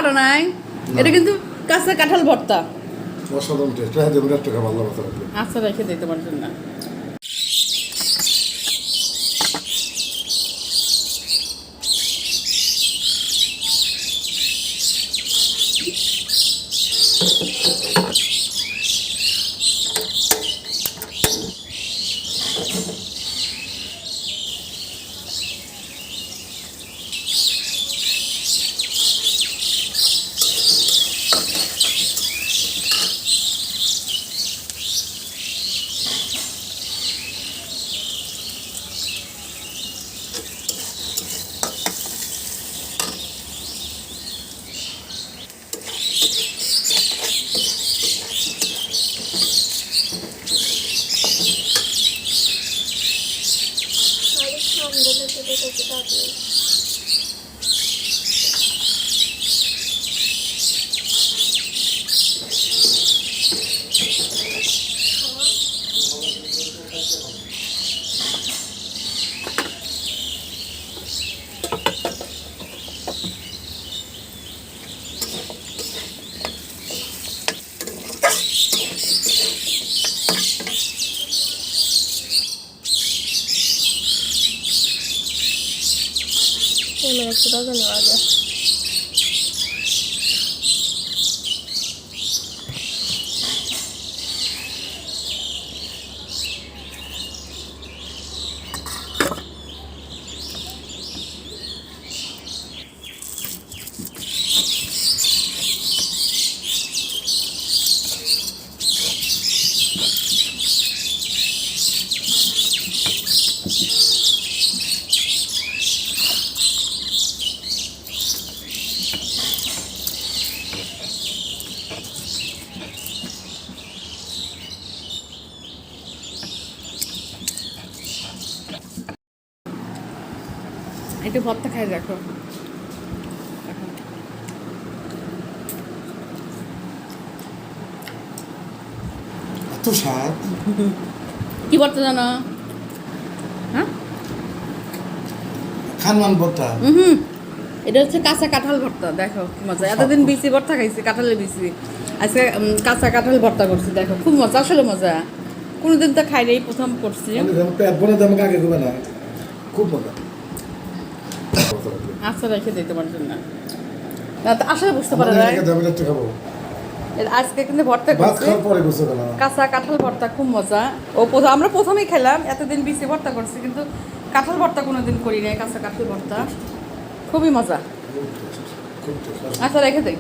পারো নাই? এটা কিন্তু কাঁচা কাঁঠাল ভর্তা। অসাধারণ টেস্ট। হ্যাঁ, যেমন একটা খাবার ভালো কথা। আচ্ছা রেখে দিই তোমার জন্য। একটু দাদা নেওয়া যায়। একটু ভর্তা খাই দেখো। এত স্বাদ। কি ভর্তা জানো? হ্যাঁ, খানমান ভর্তা। এটা হচ্ছে কাঁচা কাঁঠাল ভর্তা। দেখো কি মজা। এতদিন বিচি ভর্তা খাইছি, কাঁঠালের বিচি। আজকে কাঁচা কাঁঠাল ভর্তা করছি। দেখো খুব মজা, আসলে মজা। কোনোদিন তো খাই নাই, প্রথম করছি। পেট ভরে দাম আগে খুব না, খুব মজা। আচ্ছা রেখে দিই তোমার জন্য। না তো আসলে বুঝতে পারে না। খাবো আজকে কিন্তু ভর্তা ভাত করছি, খাওয়ার পরে বুঝতে পারলাম কাঁচা কাঁঠাল ভর্তা খুব মজা। আমরা প্রথমেই খেলাম, এতদিন বিচি ভর্তা করছি, কিন্তু কাঁঠাল ভর্তা কোনোদিন করি নাই। কাঁচা কাঁঠাল ভর্তা খুবই মজা। খুব টেস্ট। আচ্ছা রেখে দিই।